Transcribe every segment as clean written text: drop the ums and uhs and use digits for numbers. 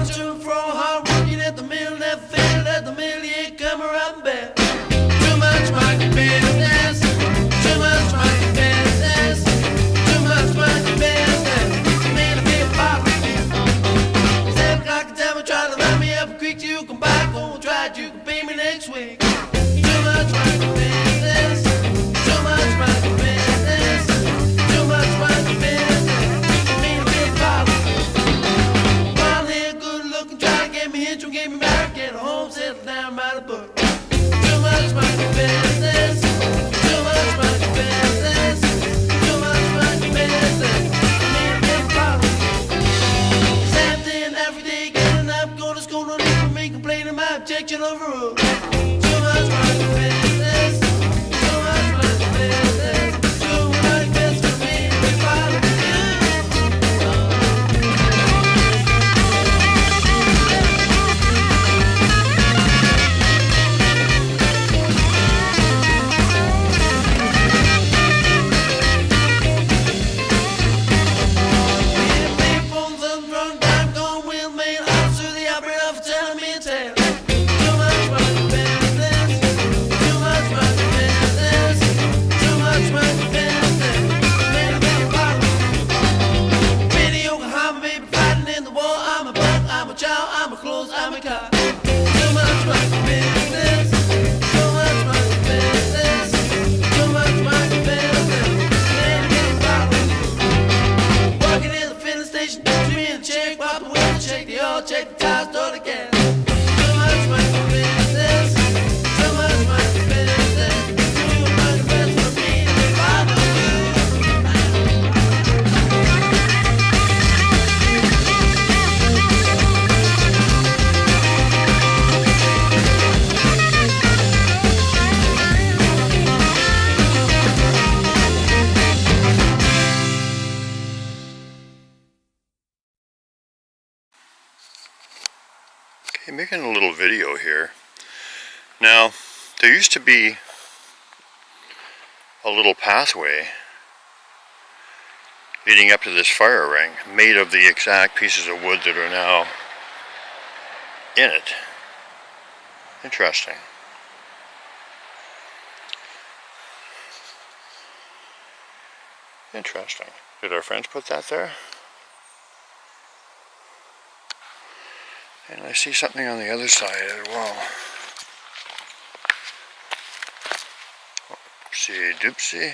runs to and fro, hard working at the mill, never failed at the mill, you ain't come around back. Too much monkey business, too much monkey business, too much monkey business. Made a big pop. 7 o'clock in town, try to line me up a creek, you can buy, go and try it, you can pay me next week. Too much monkey business, too much monkey business, too much monkey business. Made a big pop. Wild hair, good looking, try to get me hitched, get me married, get a home, settle down by the book. Too much monkey business, too much monkey business, too much monkey business. Made a big pop. Same thing every day, getting up, go to school, no need for me complaining my objection overruled. Too much monkey business, too much monkey business, too much business for me to be following you. Phones unrun, time gone, wheel mail, officer, the operator for telling me a tale. Too much monkey business, too much monkey business, too much monkey business. Made a big problem. Video Yokohama, baby, fighting in the war. I'm a buck, I'm a child, I'm a clothes, I'm a car. Too much monkey business, too much monkey business, too much monkey business. Made a big problem. Walking in the filling station, don't you in the check, pop the window, check the oil, check the tires, start the gas. Too much monkey business, too much monkey business, too much business for me to be bothered with. Okay, making a little video here. Now, there used to be a little pathway leading up to this fire ring, made of the exact pieces of wood that are now in it. Interesting. Interesting. Did our friends put that there? And I see something on the other side as well. Oopsie doopsie.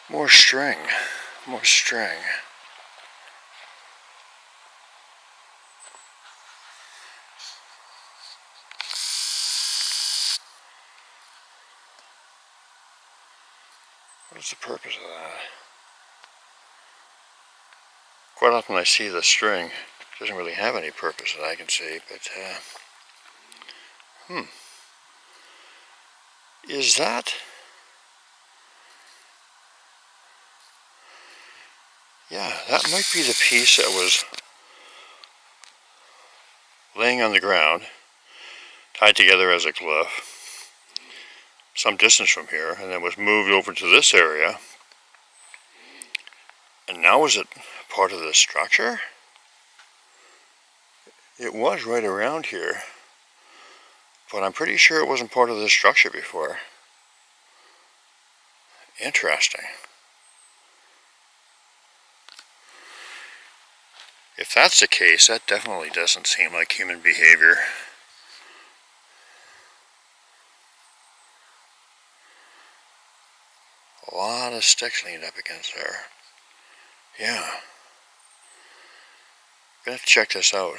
More string. More string. What is the purpose of that? Quite often I see the string. It doesn't really have any purpose that I can see, but is that? Yeah, that might be the piece that was laying on the ground, tied together as a glove, some distance from here, and then was moved over to this area. And now is it part of the structure? It was right around here, but I'm pretty sure it wasn't part of the structure before. Interesting. If that's the case, that definitely doesn't seem like human behavior. A lot of sticks leaned up against there. Yeah. Gonna check this out.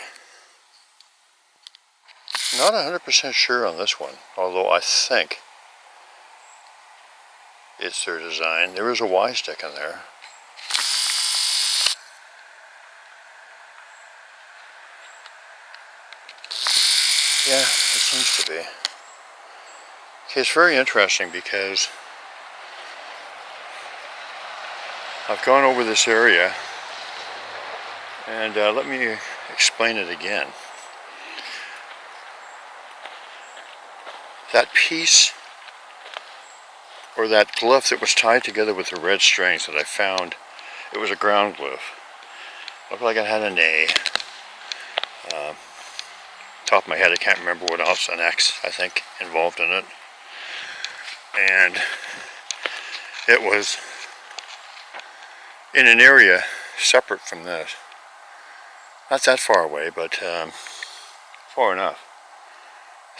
Not 100% sure on this one, although I think it's their design. There is a Y stick in there. Yeah, it seems to be. Okay, it's very interesting because I've gone over this area And let me explain it again. That piece, or that glyph that was tied together with the red strings that I found, it was a ground glyph. Looked like it had an A. Top of my head, I can't remember what else, an X, I think, involved in it. And it was in an area separate from this. Not that far away, but far enough.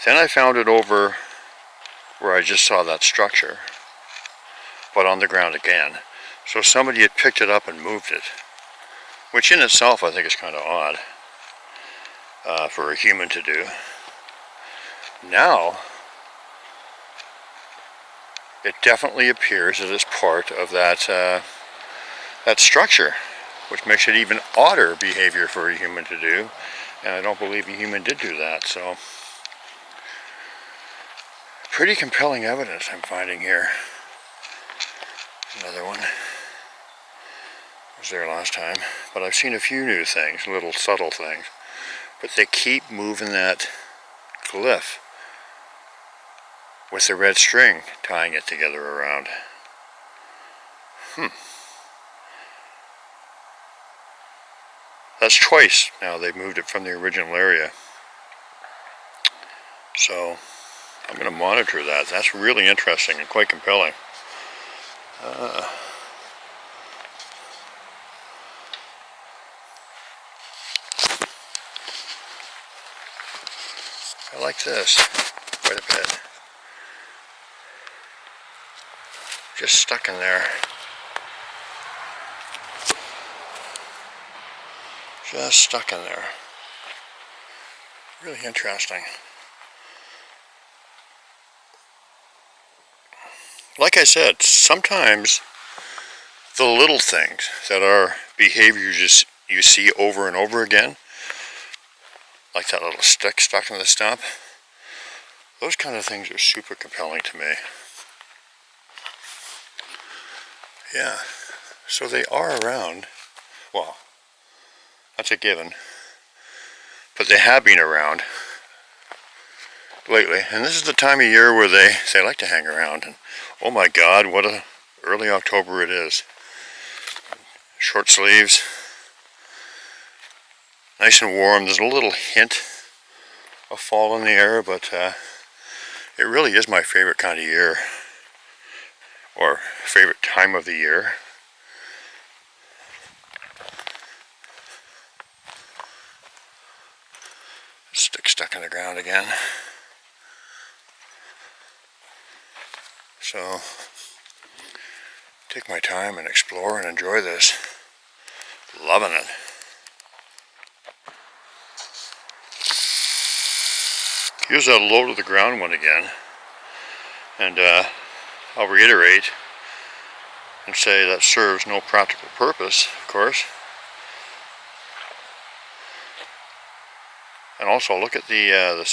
Then I found it over where I just saw that structure, but on the ground again. So somebody had picked it up and moved it, which in itself I think is kind of odd for a human to do. Now, it definitely appears that it's part of that structure, which makes it even odder behavior for a human to do. And I don't believe a human did do that, so pretty compelling evidence I'm finding here. Another one. Was there last time, but I've seen a few new things, little subtle things. But they keep moving that glyph with the red string tying it together around. That's twice now they've moved it from the original area. So I'm going to monitor that. That's really interesting and quite compelling. I like this quite a bit. Just stuck in there. Just stuck in there. Really interesting. Like I said, sometimes the little things that are behaviors you see over and over again, like that little stick stuck in the stump, those kind of things are super compelling to me. Yeah, so they are around. Well, that's a given. But they have been around lately. And this is the time of year where they like to hang around. And oh my God, what a early October it is. Short sleeves. Nice and warm. There's a little hint of fall in the air, but it really is my favorite kind of year. Or favorite time of the year. Stick stuck in the ground again. So, take my time and explore and enjoy this. Loving it. Here's that low to the ground one again. And I'll reiterate and say that serves no practical purpose, of course. And also look at the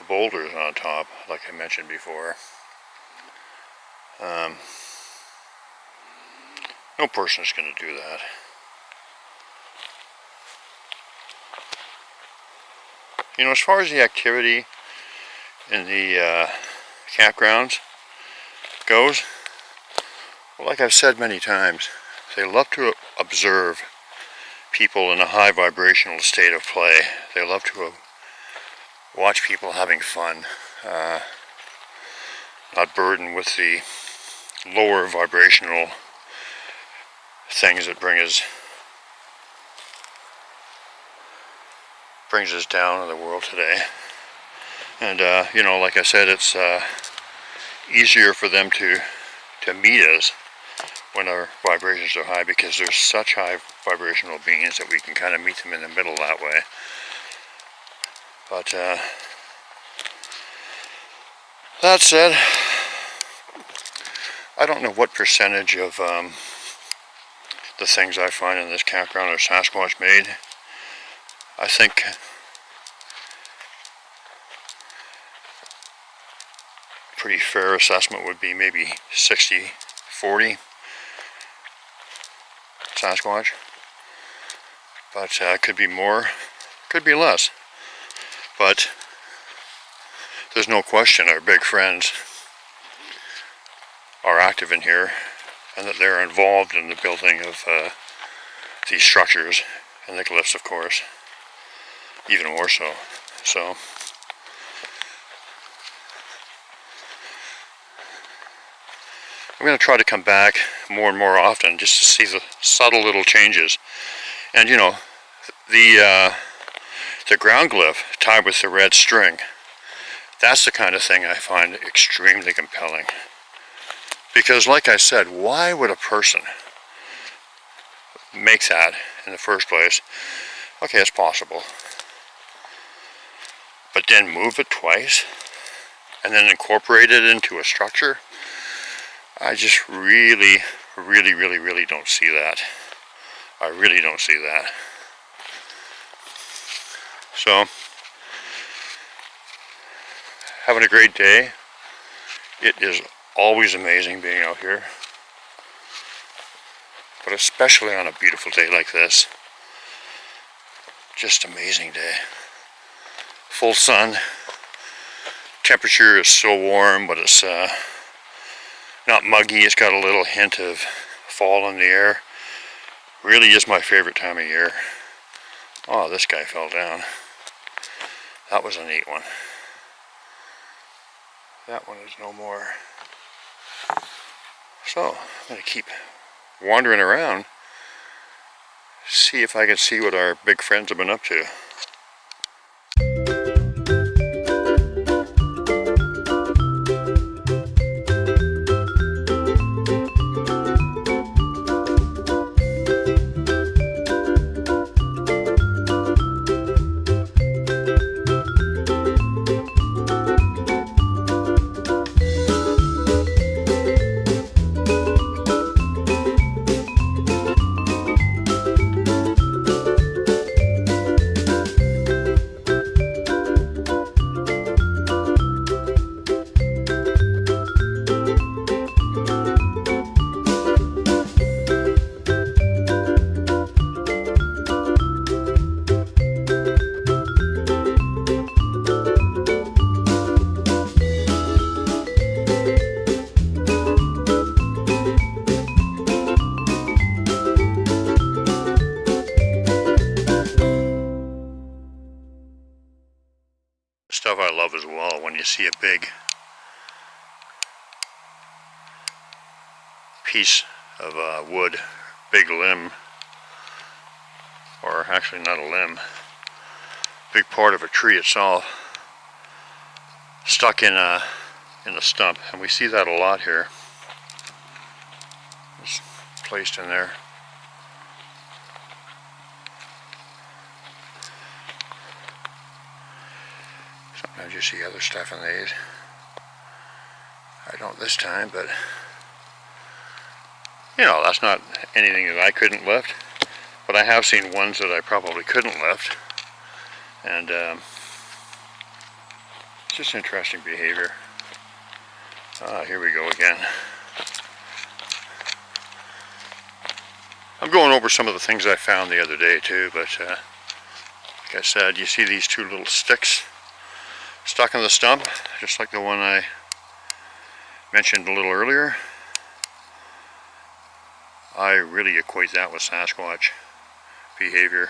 boulders on top, like I mentioned before. No person is going to do that. You know, as far as the activity in the campgrounds goes, well, like I've said many times, they love to observe people in a high vibrational state of play. They love to watch people having fun, not burdened with the lower vibrational things that brings us down in the world today. And you know, like I said, it's easier for them to meet us when our vibrations are high, because they're such high vibrational beings that we can kind of meet them in the middle that way. But that said, I don't know what percentage of the things I find in this campground are Sasquatch made. I think a pretty fair assessment would be maybe 60-40 Sasquatch. But could be more, could be less. But there's no question our big friends are active in here, and that they're involved in the building of these structures, and the glyphs, of course, even more so. So I'm going to try to come back more and more often just to see the subtle little changes. And you know, the ground glyph tied with the red string, that's the kind of thing I find extremely compelling. Because like I said, why would a person make that in the first place? Okay, it's possible. But then move it twice and then incorporate it into a structure? I just really don't see that. I really don't see that. So, having a great day. It is always amazing being out here, but especially on a beautiful day like this. Just amazing day. Full sun. Temperature is so warm, but it's not muggy. It's got a little hint of fall in the air. Really is my favorite time of year. Oh, this guy fell down. That was a neat one. That one is no more. So, I'm going to keep wandering around, see if I can see what our big friends have been up to. Stuff I love as well, when you see a big piece of wood, big limb, or actually not a limb, big part of a tree itself, stuck in the stump, and we see that a lot here. It's placed in there. Sometimes you see other stuff in these. I don't this time, but you know, that's not anything that I couldn't lift, but I have seen ones that I probably couldn't lift, and it's just interesting behavior. Here we go again. I'm going over some of the things I found the other day too, but like I said, you see these two little sticks stuck in the stump, just like the one I mentioned a little earlier. I really equate that with Sasquatch behavior.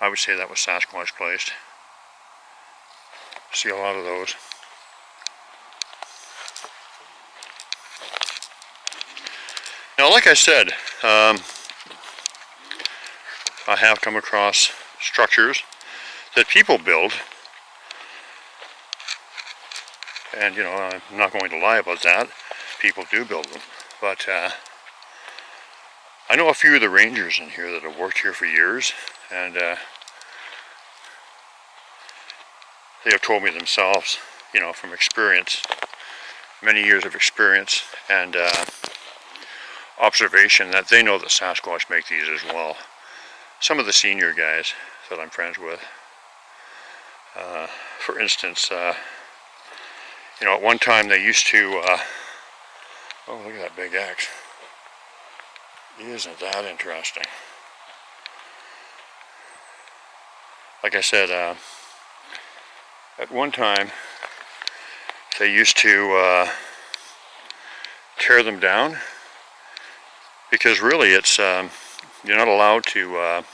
I would say that was Sasquatch placed. See a lot of those. Now, like I said, I have come across structures that people build, and you know, I'm not going to lie about that. People do build them, but I know a few of the rangers in here that have worked here for years, and they have told me themselves, you know, from experience, many years of experience and observation, that they know that Sasquatch make these as well. Some of the senior guys that I'm friends with, for instance, you know, at one time they used to, oh, look at that big axe. Isn't that interesting? like I said, at one time they used to tear them down, because really it's you're not allowed to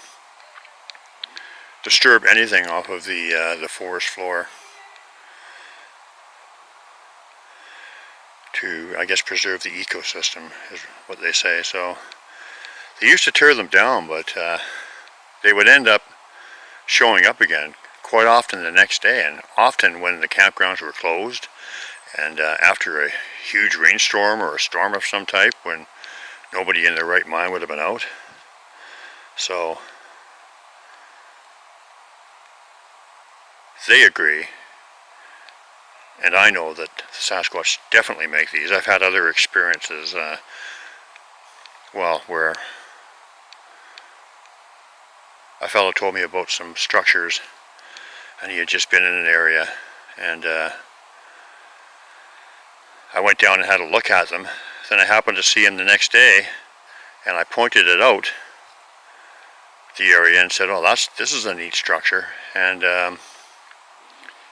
disturb anything off of the forest floor to, I guess, preserve the ecosystem is what they say. So they used to tear them down, but they would end up showing up again quite often the next day, and often when the campgrounds were closed, and after a huge rainstorm or a storm of some type when nobody in their right mind would have been out. So they agree, and I know that Sasquatch definitely make these. I've had other experiences, well, where a fellow told me about some structures, and he had just been in an area, and I went down and had a look at them. Then I happened to see him the next day, and I pointed it out, the area, and said, "Oh, this is a neat structure." And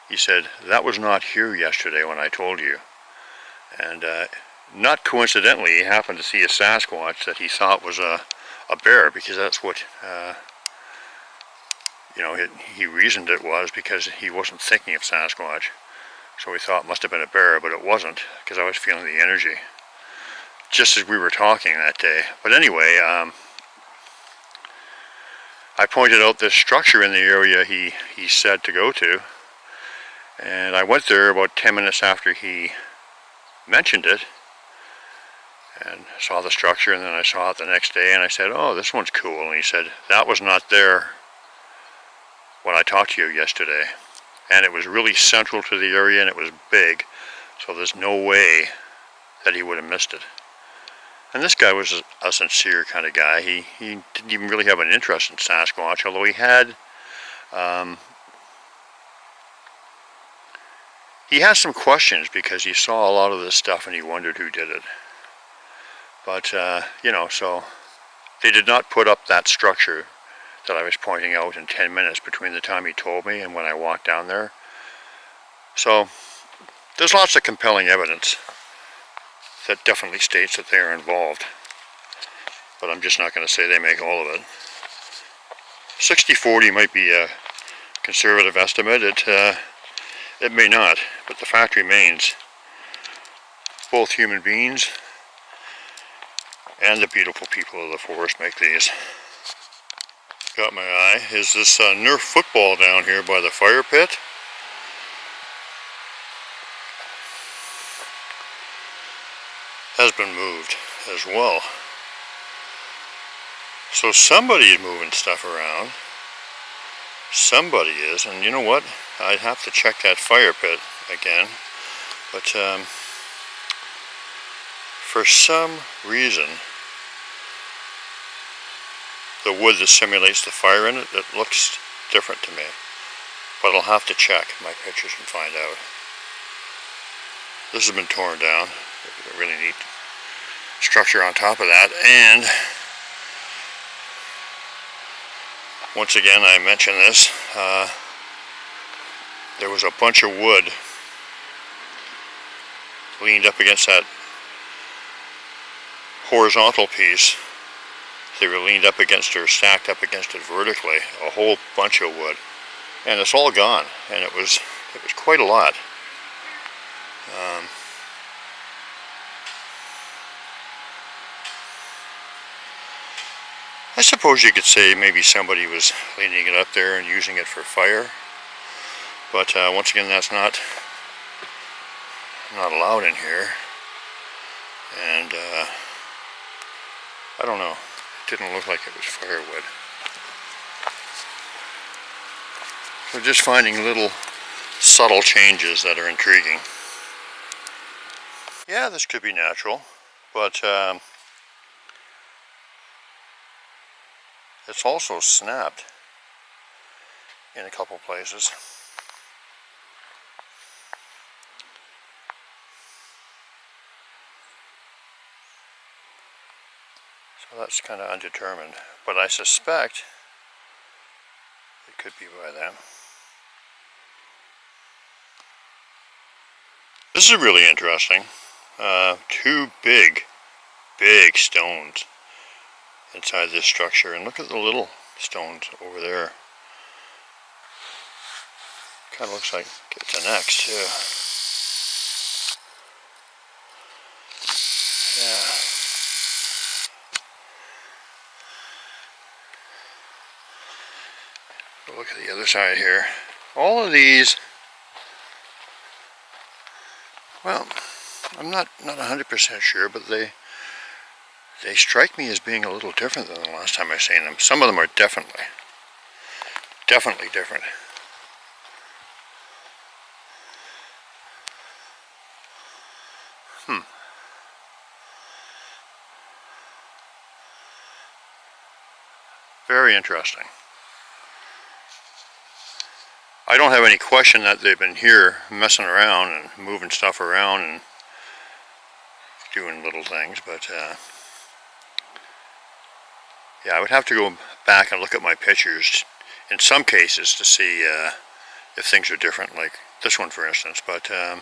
he said, "That was not here yesterday when I told you." And not coincidentally, he happened to see a Sasquatch that he thought was a bear, because that's what you know, he reasoned it was, because he wasn't thinking of Sasquatch. So he thought it must have been a bear, but it wasn't, because I was feeling the energy just as we were talking that day. But anyway, I pointed out this structure in the area he said to go to, and I went there about 10 minutes after he mentioned it, and saw the structure, and then I saw it the next day, and I said, "Oh, this one's cool." And he said, "That was not there when I talked to you yesterday." And it was really central to the area, and it was big, so there's no way that he would have missed it. And this guy was a sincere kind of guy. He didn't even really have an interest in Sasquatch, although he had some questions, because he saw a lot of this stuff and he wondered who did it. But you know, so they did not put up that structure that I was pointing out in 10 minutes between the time he told me and when I walked down there. So there's lots of compelling evidence that definitely states that they are involved, but I'm just not going to say they make all of it. 60-40 might be a conservative estimate. It may not, but the fact remains, both human beings and the beautiful people of the forest make these. Got my eye is this Nerf football down here by the fire pit. Has been moved as well. So somebody is moving stuff around. Somebody is, and you know what? I'd have to check that fire pit again. But for some reason, the wood that simulates the fire in it, it looks different to me. But I'll have to check my pictures and find out. This has been torn down. A really neat structure on top of that, and once again, I mentioned this, there was a bunch of wood leaned up against that horizontal piece. They were leaned up against or stacked up against it vertically, a whole bunch of wood, and it's all gone, and it was quite a lot. I suppose you could say maybe somebody was leaning it up there and using it for fire, but once again, that's not allowed in here, and I don't know, it didn't look like it was firewood. So just finding little subtle changes that are intriguing. Yeah, this could be natural, but it's also snapped in a couple places. So that's kind of undetermined, but I suspect it Could be by them. This is really interesting. Two big stones inside this structure, and look at the little stones over there. Kind of looks like it's an axe too. Yeah. Look at the other side here. All of these, well, I'm not 100% sure, but they strike me as being a little different than the last time I seen them. Some of them are definitely different. Very interesting. I don't have any question that they've been here messing around and moving stuff around and doing little things, but yeah, I would have to go back and look at my pictures in some cases to see if things are different, like this one for instance. But you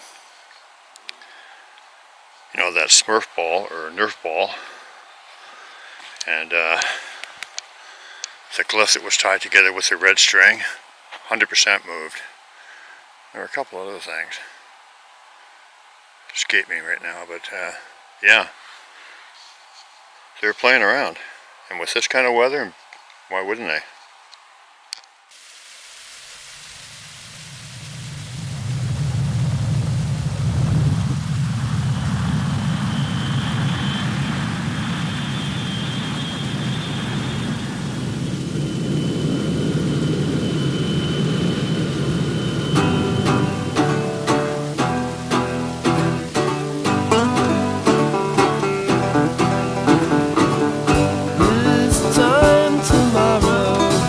know, that Smurf ball or Nerf ball, and the glyph that was tied together with the red string, 100% moved. There were a couple other things escape me right now, but yeah, they're playing around, and with this kind of weather, why wouldn't they? This time tomorrow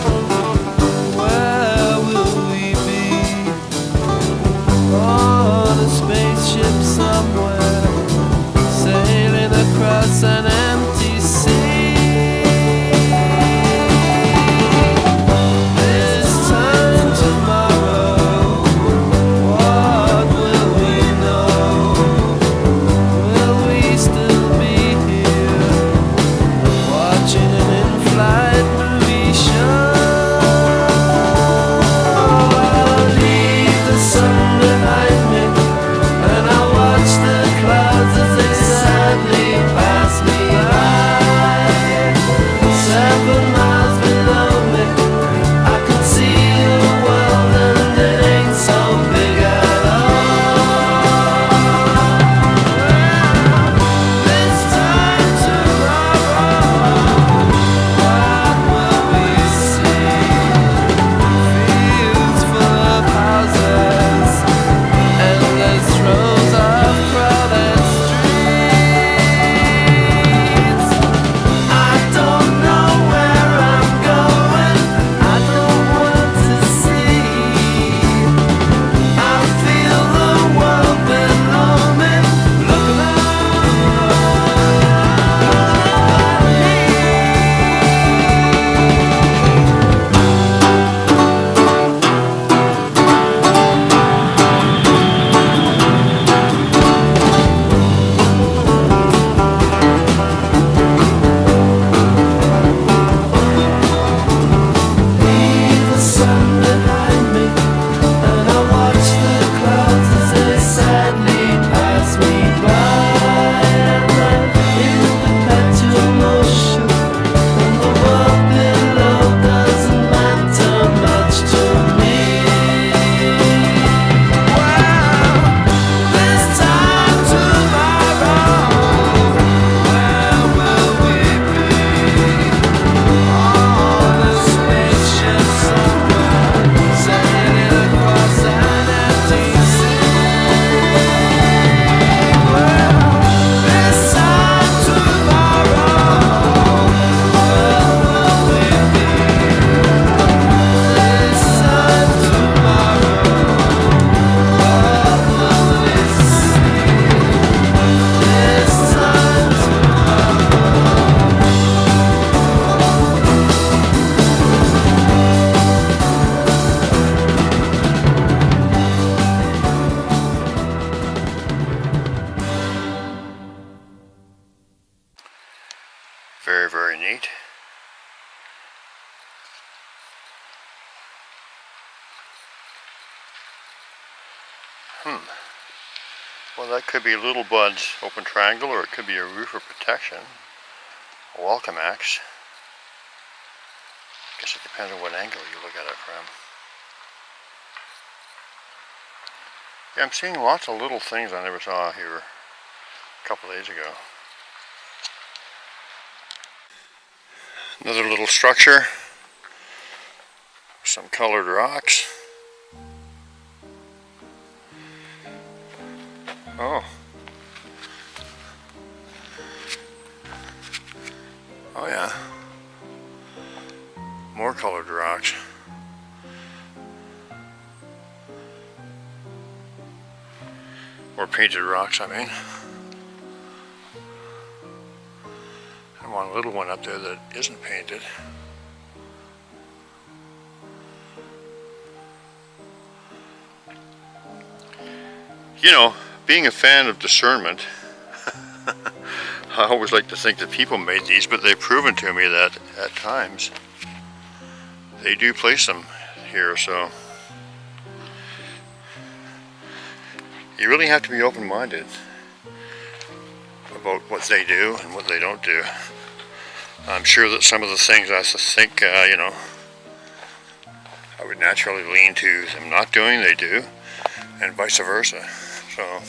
Well, that could be Little Bud's open triangle, or it could be a roof of protection. A welcome axe. Guess it depends on what angle you look at it from. Yeah, I'm seeing lots of little things I never saw here a couple days ago. Another little structure. Some colored rocks. Oh. Oh yeah. More colored rocks. Or painted rocks, I mean. And one little one up there that isn't painted. You know, being a fan of discernment, I always like to think that people made these, but they've proven to me that at times they do place them here, so you really have to be open-minded about what they do and what they don't do. I'm sure that some of the things I think, you know, I would naturally lean to them not doing, they do, and vice versa. So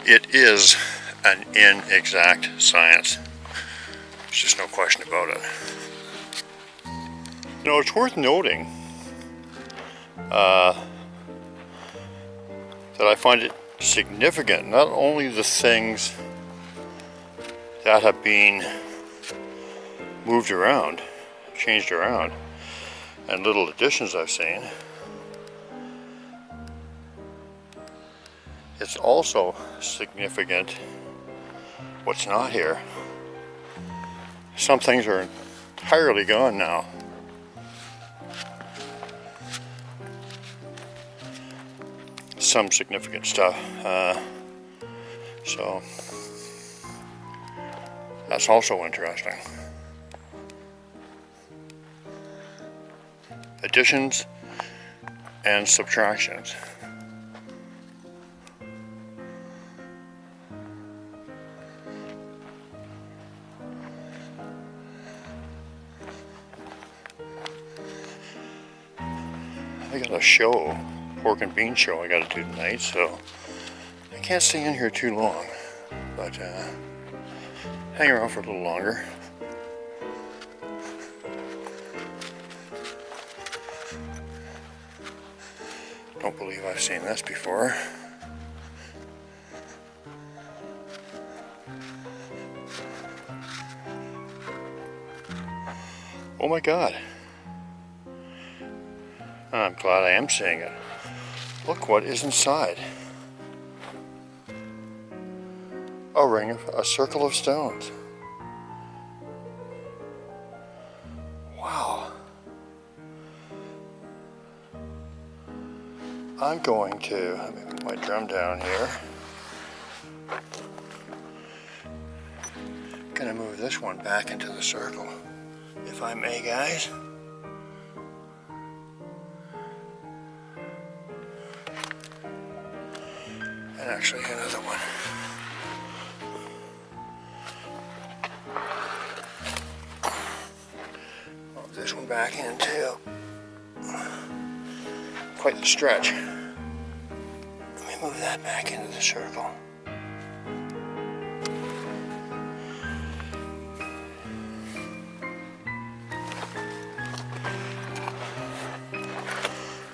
it is an inexact science. There's just no question about it. You know, it's worth noting that I find it significant, not only the things that have been moved around, changed around, and little additions I've seen. It's also significant what's not here. Some things are entirely gone now. Some significant stuff. So that's also interesting. Additions and subtractions. I got a show, pork and bean show I got to do tonight, so I can't stay in here too long, but hang around for a little longer. Don't believe I've seen this before. Oh my God. I'm glad I am seeing it. Look what is inside. A ring of a circle of stones. Wow. I'm going to, let me put my drum down here. Gonna move this one back into the circle, if I may, guys. And actually another one. Move this one back in too. Quite the stretch. Let me move that back into the circle.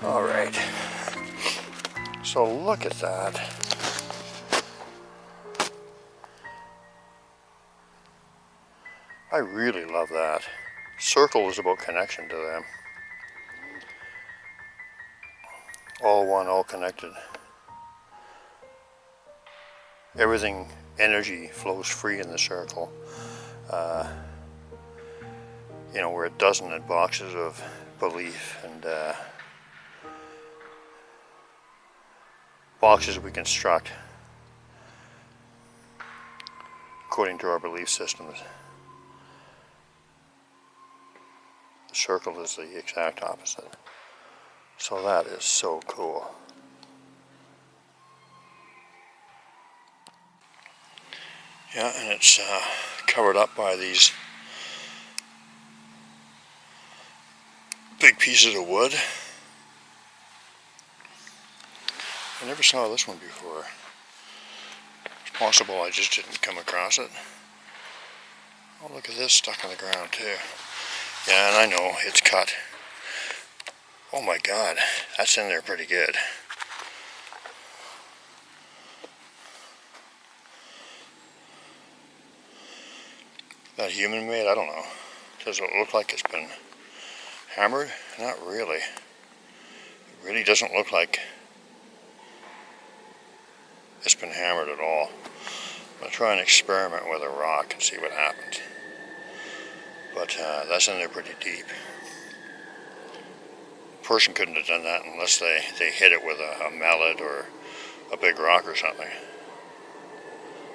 All right. So look at that. I really love that. Circle is about connection to them. All one, all connected. Everything, energy flows free in the circle. You know, where it doesn't in boxes of belief and boxes we construct according to our belief systems. The circle is the exact opposite. So that is so cool. Yeah, and it's covered up by these big pieces of wood. I never saw this one before. It's possible I just didn't come across it. Oh, look at this stuck in the ground too. Yeah, and I know it's cut. Oh my God, that's in there pretty good. That human made? I don't know. Does it look like it's been hammered? Not really. It really doesn't look like it's been hammered at all. I'm going to try and experiment with a rock and see what happens. But that's in there pretty deep. A person couldn't have done that unless they hit it with a mallet or a big rock or something.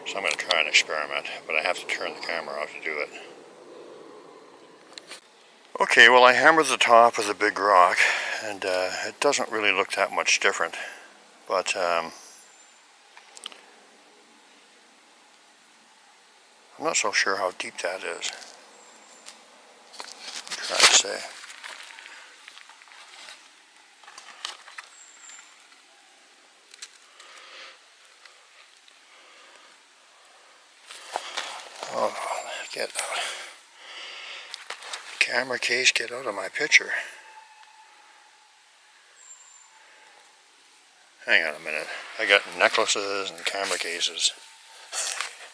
So I'm going to try and experiment, but I have to turn the camera off to do it. Okay, well I hammered the top with a big rock, and it doesn't really look that much different. But I'm not so sure how deep that is. I'm trying to say. Oh, get out. Camera case, get out of my picture. Hang on a minute. I got necklaces and camera cases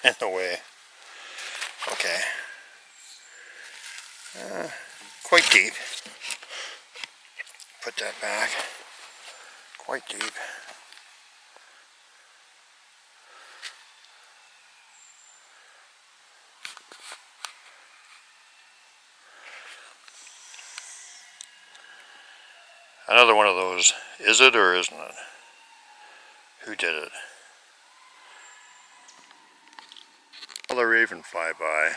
in the way. Okay. Quite deep. Put that back. Quite deep. Another one of those, is it or isn't it? Who did it? Another raven fly by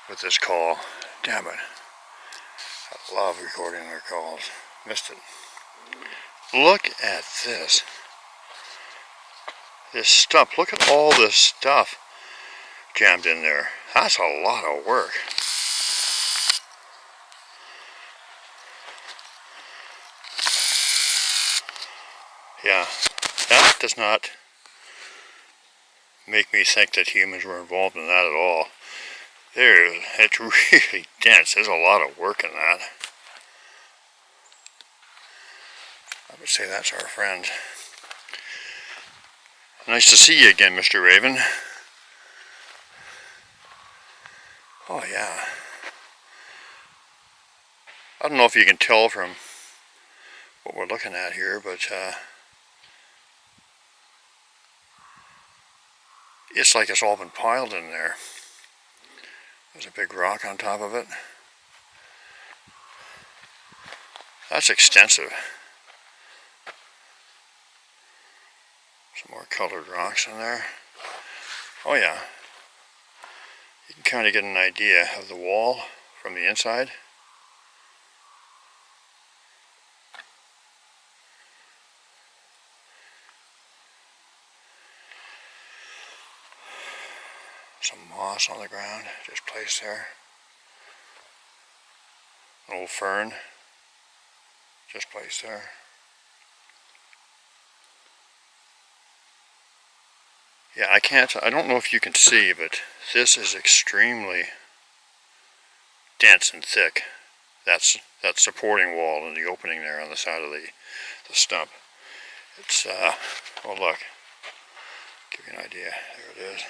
with this call. Damn it. I love recording their calls. Missed it. Look at this. This stuff. Look at all this stuff jammed in there. That's a lot of work. Yeah, that does not make me think that humans were involved in that at all. It's really dense. There's a lot of work in that. I would say that's our friend. Nice to see you again, Mr. Raven. Oh yeah. I don't know if you can tell from what we're looking at here, but it's like it's all been piled in there. There's a big rock on top of it. That's extensive. Some more colored rocks in there. Oh yeah. You can kind of get an idea of the wall from the inside. Some moss on the ground, just placed there. An old fern, just placed there. Yeah, I don't know if you can see, but this is extremely dense and thick. That's that supporting wall and the opening there on the side of the stump. It's, oh look, give you an idea, there it is.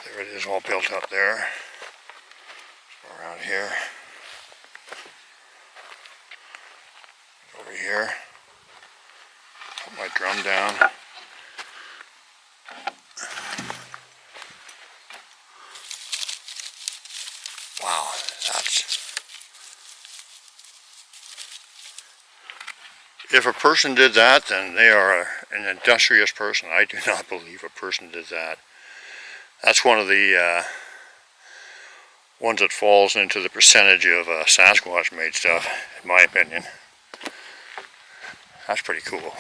There it is, all built up there. Around here. Over here. Put my drum down. Wow, that's... If a person did that, then they are an industrious person. I do not believe a person did that. That's one of the ones that falls into the percentage of Sasquatch made stuff, in my opinion. That's pretty cool.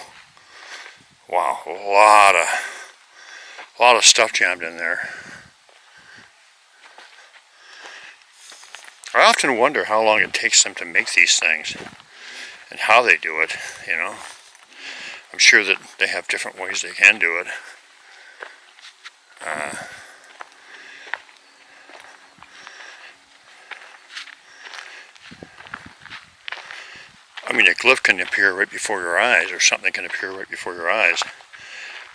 Wow, a lot of stuff jammed in there. I often wonder how long it takes them to make these things and how they do it, you know. I'm sure that they have different ways they can do it. I mean, a glyph can appear right before your eyes, or something can appear right before your eyes.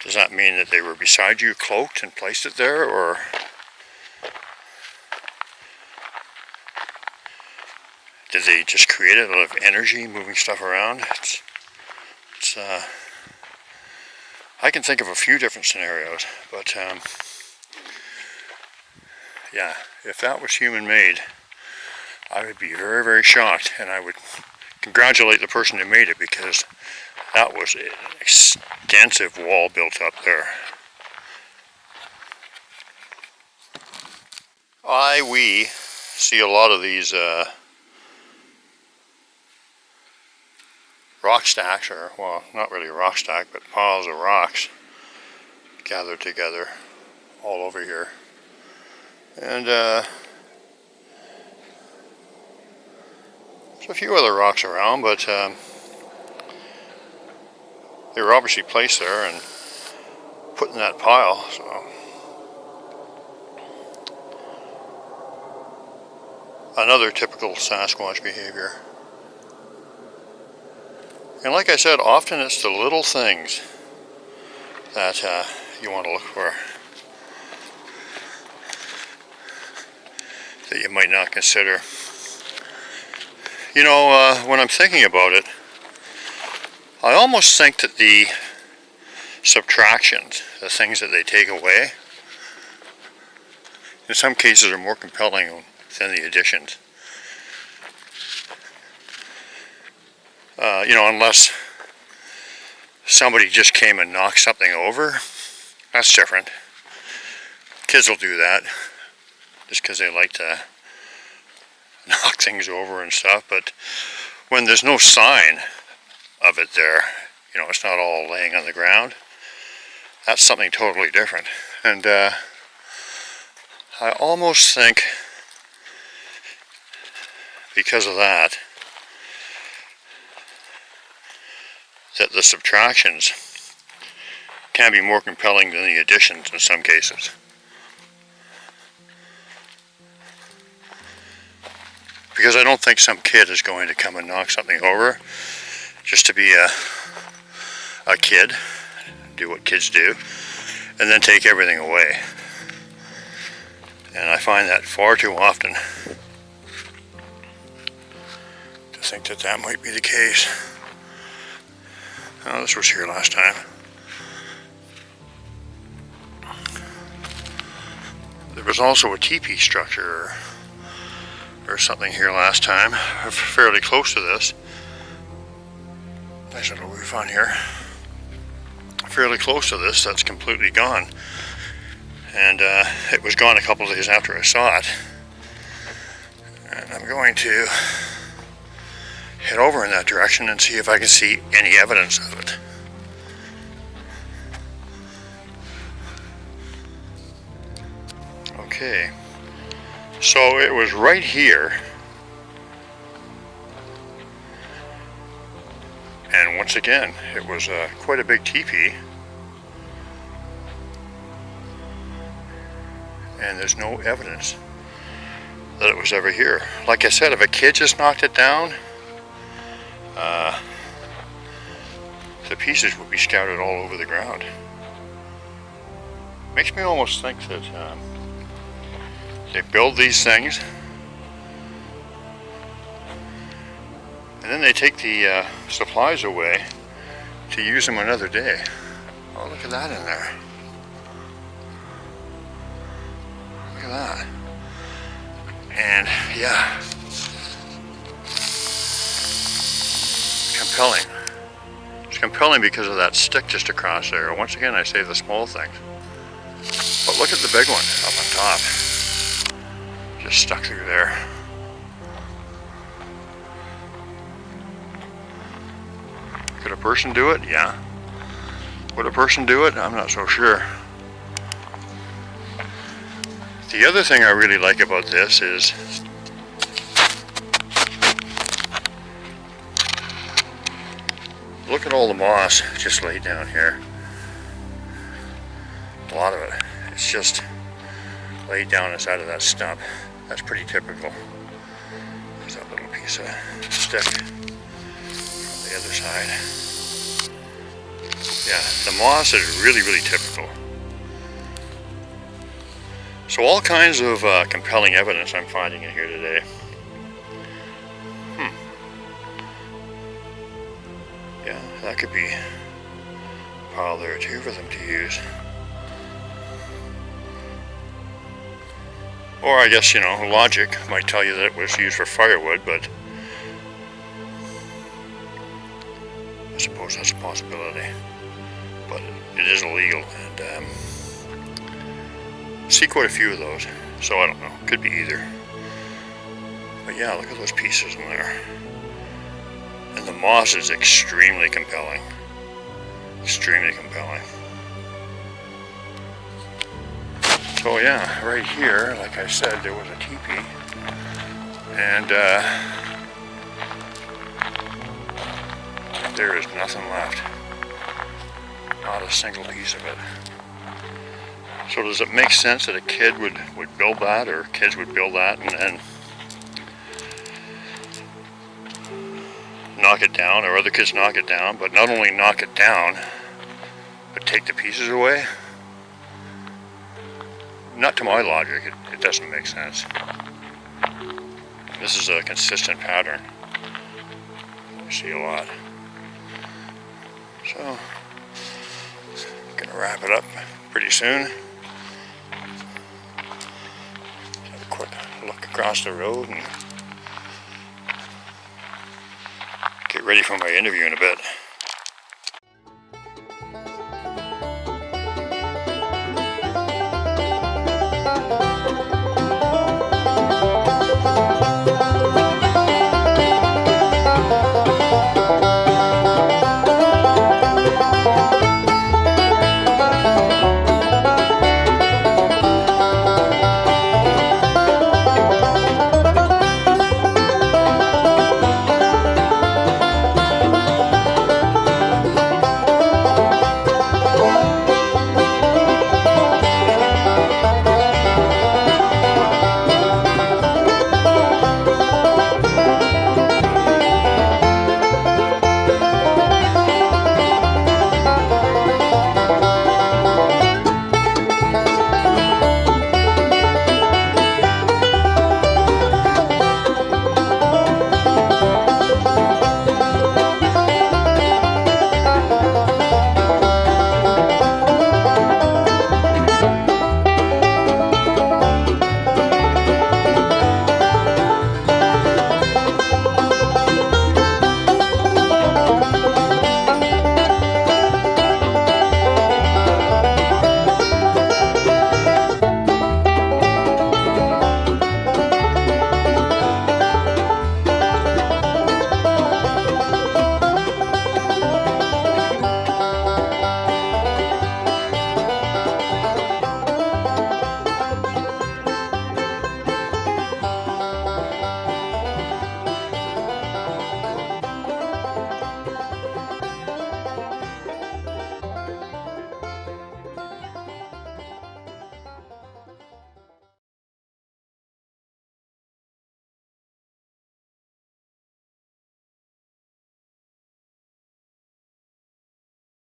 Does that mean that they were beside you, cloaked, and placed it there, or did they just create it out of energy, moving stuff around? I can think of a few different scenarios, but yeah, if that was human-made, I would be very, very shocked, and I would congratulate the person who made it, because that was an extensive wall built up there. We see a lot of these rock stacks, or, well, not really a rock stack, but piles of rocks gathered together all over here. And there's a few other rocks around, but they were obviously placed there and put in that pile, so. Another typical Sasquatch behavior. And like I said, often it's the little things that you want to look for, that you might not consider. You know, when I'm thinking about it, I almost think that the subtractions, the things that they take away, in some cases are more compelling than the additions. You know, unless somebody just came and knocked something over, that's different. Kids will do that just because they like to knock things over and stuff, but when there's no sign of it there, you know, it's not all laying on the ground, that's something totally different. And I almost think because of that, that the subtractions can be more compelling than the additions in some cases. Because I don't think some kid is going to come and knock something over just to be a kid, do what kids do, and then take everything away. And I find that far too often to think that that might be the case. Oh, this was here last time. There was also a teepee structure or something here last time, fairly close to this. Nice little roof on here. Fairly close to this, that's completely gone. And it was gone a couple of days after I saw it. And I'm going to head over in that direction and see if I can see any evidence of it. Okay, so it was right here, and once again it was quite a big teepee, and there's no evidence that it was ever here. Like I said, if a kid just knocked it down, the pieces would be scattered all over the ground. Makes me almost think that they build these things and then they take the supplies away to use them another day. Oh, look at that in there. Look at that. And yeah, compelling. It's compelling because of that stick just across there. Once again, I say the small things. But look at the big one up on top. Just stuck through there. Could a person do it? Yeah. Would a person do it? I'm not so sure. The other thing I really like about this is look at all the moss just laid down here. A lot of it. It's just laid down inside of that stump. That's pretty typical. There's that little piece of stick on the other side. Yeah, the moss is really, really typical. So all kinds of compelling evidence I'm finding in here today. Yeah, that could be a pile there too for them to use. Or I guess, you know, logic might tell you that it was used for firewood, but I suppose that's a possibility. But it is illegal, and see quite a few of those, so I don't know, could be either. But yeah, look at those pieces in there. And the moss is extremely compelling. Extremely compelling. So yeah, right here, like I said, there was a teepee. And there is nothing left. Not a single piece of it. So does it make sense that a kid would build that, or kids would build that and then knock it down, or other kids knock it down, but not only knock it down, but take the pieces away? Not to my logic, it doesn't make sense. This is a consistent pattern. I see a lot. So, gonna wrap it up pretty soon. Have a quick look across the road and get ready for my interview in a bit.